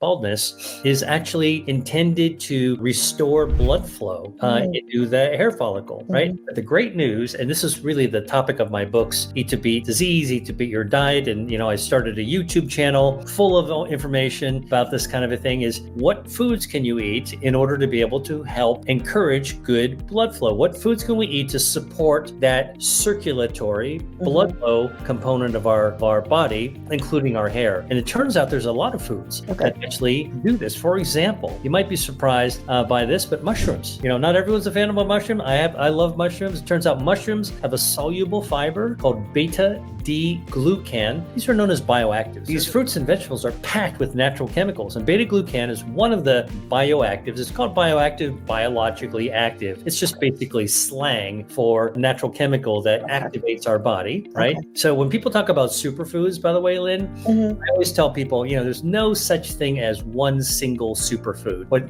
baldness is actually intended to restore blood flow into the hair follicle, right? But the great news, and this is really the topic of my books, Eat to Beat Disease, Eat to Beat Your Diet, and I started a YouTube channel full of information about this kind of a thing, is what foods can you eat in order to be able to help encourage good blood flow? What foods can we eat to support that circulatory blood flow component of our body, including our hair? And it turns out there's a lot of foods that actually do this. For example, you might be surprised by this, but mushrooms. Not everyone's a fan of a mushroom. I love mushrooms. It turns out mushrooms have a soluble fiber called beta-D-glucan. These are known as bioactives. These fruits and vegetables are packed with natural chemicals, and beta-glucan is one of the bioactives. It's called bioactive, biologically active. It's just basically slang for natural chemical that activates our body, right? So when people talk about superfoods, by the way, Lynn, I always tell people, there's no such thing as one single superfood. What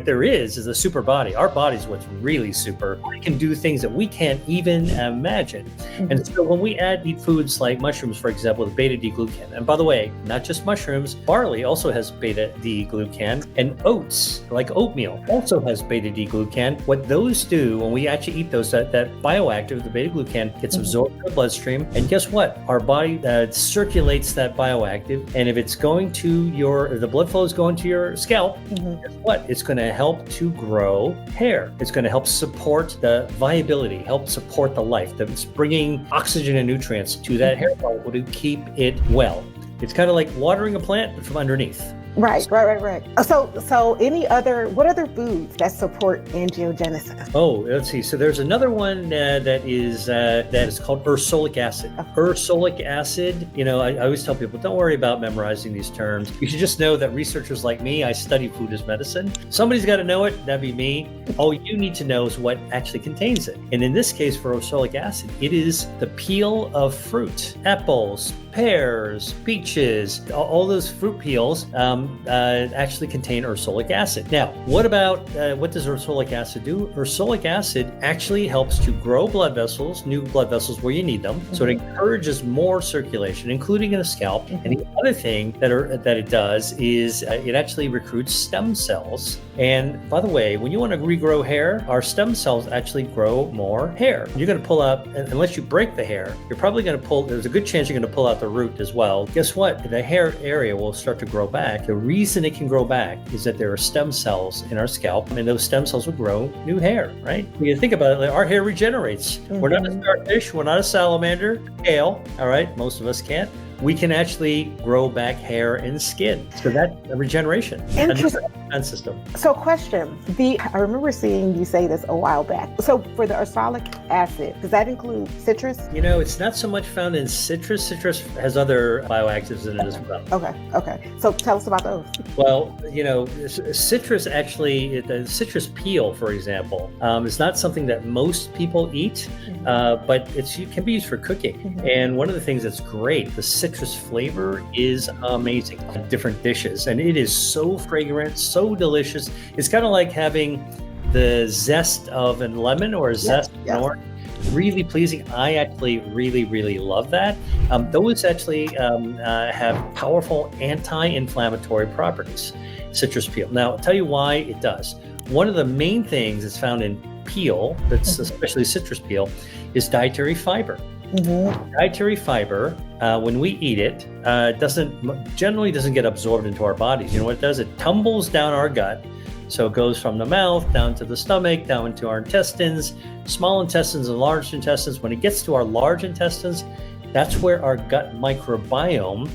there is a super body. Our body's what's really super. We can do things that we can't even imagine. And so when we eat foods like mushrooms, for example, with beta-D-glucan, and by the way, not just mushrooms, barley also has beta-D-glucan, and oats, like oatmeal, also has beta-D-glucan. What those do when we actually eat those, that bioactive, the beta-glucan, gets absorbed in the bloodstream, and guess what? Our body circulates that bioactive, and if it's going to the blood flow is going to your scalp, guess what? It's going to help to grow hair. It's going to help support the viability, help support the life. That's bringing oxygen and nutrients to that hair follicle to keep it well. It's kind of like watering a plant, but from underneath. Right. So what other foods that support angiogenesis? Oh, let's see. So there's another one that is called ursolic acid. Ursolic acid, I always tell people, don't worry about memorizing these terms. You should just know that researchers like me, I study food as medicine. Somebody's got to know it. That'd be me. All you need to know is what actually contains it. And in this case, for ursolic acid, it is the peel of fruit, apples, pears, peaches, all those fruit peels actually contain ursolic acid. Now, what does ursolic acid do? Ursolic acid actually helps to grow blood vessels, new blood vessels where you need them. So it encourages more circulation, including in the scalp. And the other thing that it does is it actually recruits stem cells. And by the way, when you want to regrow hair, our stem cells actually grow more hair. You're going to pull out, unless you break the hair, there's a good chance you're going to pull out the root as well. Guess what? The hair area will start to grow back. The reason it can grow back is that there are stem cells in our scalp, and those stem cells will grow new hair, right? When you think about it, our hair regenerates. We're not a starfish, we're not a salamander, scale, all right? Most of us can't. We can actually grow back hair and skin. So that's a regeneration. Interesting. System. So question, I remember seeing you say this a while back. So for the ursolic acid, does that include citrus? It's not so much found in citrus. Citrus has other bioactives in it as well. Okay. So tell us about those. Well, citrus actually, the citrus peel, for example, is not something that most people eat, but it can be used for cooking. And one of the things that's great, the citrus flavor is amazing. Different dishes, and it is so fragrant, so delicious. It's kind of like having the zest of a lemon or a zest of an orange. Really pleasing. I actually really, really love that. Those actually have powerful anti-inflammatory properties, citrus peel. Now, I'll tell you why it does. One of the main things that's found in peel, that's especially citrus peel, is dietary fiber. Dietary fiber, when we eat it, generally doesn't get absorbed into our bodies. You know what it does? It tumbles down our gut. So it goes from the mouth down to the stomach, down into our intestines, small intestines and large intestines. When it gets to our large intestines, that's where our gut microbiome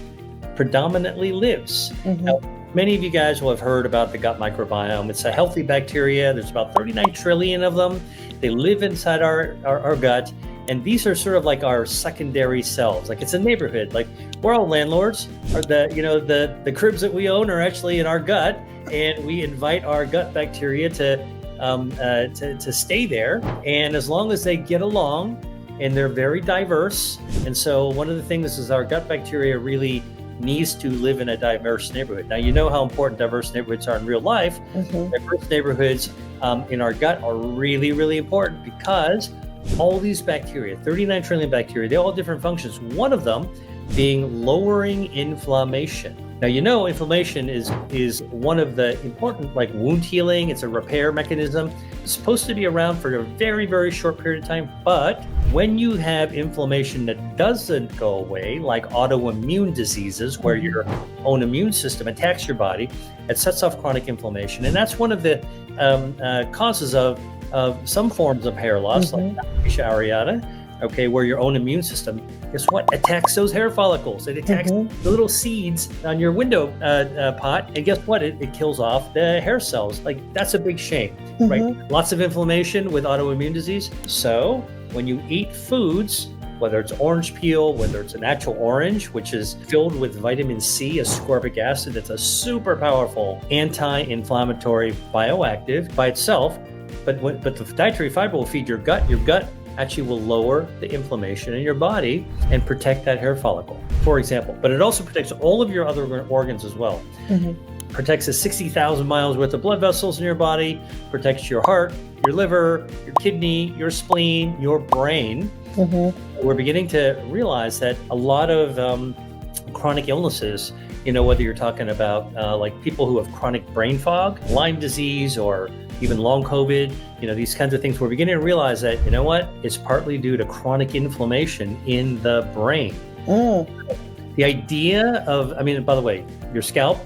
predominantly lives. Now, many of you guys will have heard about the gut microbiome. It's a healthy bacteria. There's about 39 trillion of them. They live inside our gut. And these are sort of like our secondary cells. Like it's a neighborhood. Like we're all landlords. Or the cribs that we own are actually in our gut, and we invite our gut bacteria to stay there. And as long as they get along, and they're very diverse. And so one of the things is our gut bacteria really needs to live in a diverse neighborhood. Now, you know how important diverse neighborhoods are in real life. Diverse neighborhoods in our gut are really, really important because all these bacteria, 39 trillion bacteria, they all have different functions. One of them being lowering inflammation. Now, inflammation is one of the important, like wound healing. It's a repair mechanism. It's supposed to be around for a very, very short period of time. But when you have inflammation that doesn't go away, like autoimmune diseases, where your own immune system attacks your body, it sets off chronic inflammation. And that's one of the causes of some forms of hair loss, like alopecia areata. Okay, where your own immune system, guess what, attacks those hair follicles. It attacks the little seeds on your window pot, and guess what? It kills off the hair cells. Like, that's a big shame, right? Lots of inflammation with autoimmune disease. So when you eat foods, whether it's orange peel, whether it's an actual orange, which is filled with vitamin C, ascorbic acid, it's a super powerful anti-inflammatory bioactive by itself. But the dietary fiber will feed your gut. Your gut actually will lower the inflammation in your body and protect that hair follicle, for example. But it also protects all of your other organs as well. Protects the 60,000 miles worth of blood vessels in your body, protects your heart, your liver, your kidney, your spleen, your brain. We're beginning to realize that a lot of chronic illnesses, whether you're talking about like people who have chronic brain fog, Lyme disease, or even long COVID, these kinds of things, we're beginning to realize that, it's partly due to chronic inflammation in the brain. The idea of, by the way, your scalp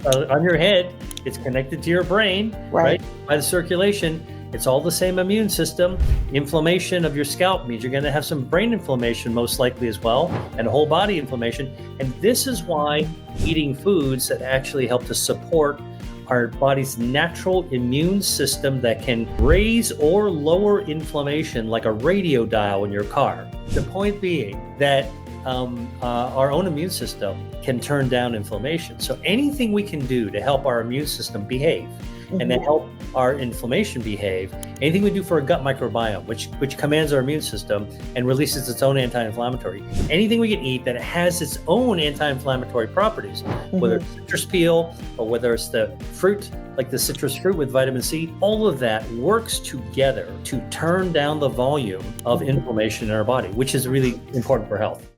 on your head, it's connected to your brain, right? By the circulation. It's all the same immune system. Inflammation of your scalp means you're going to have some brain inflammation most likely as well, and whole body inflammation. And this is why eating foods that actually help to support our body's natural immune system that can raise or lower inflammation like a radio dial in your car. The point being that our own immune system can turn down inflammation. So anything we can do to help our immune system behave and to help our inflammation behave, anything we do for our gut microbiome, which commands our immune system and releases its own anti-inflammatory, anything we can eat that has its own anti-inflammatory properties, whether it's citrus peel or whether it's the fruit, like the citrus fruit with vitamin C, all of that works together to turn down the volume of inflammation in our body, which is really important for health.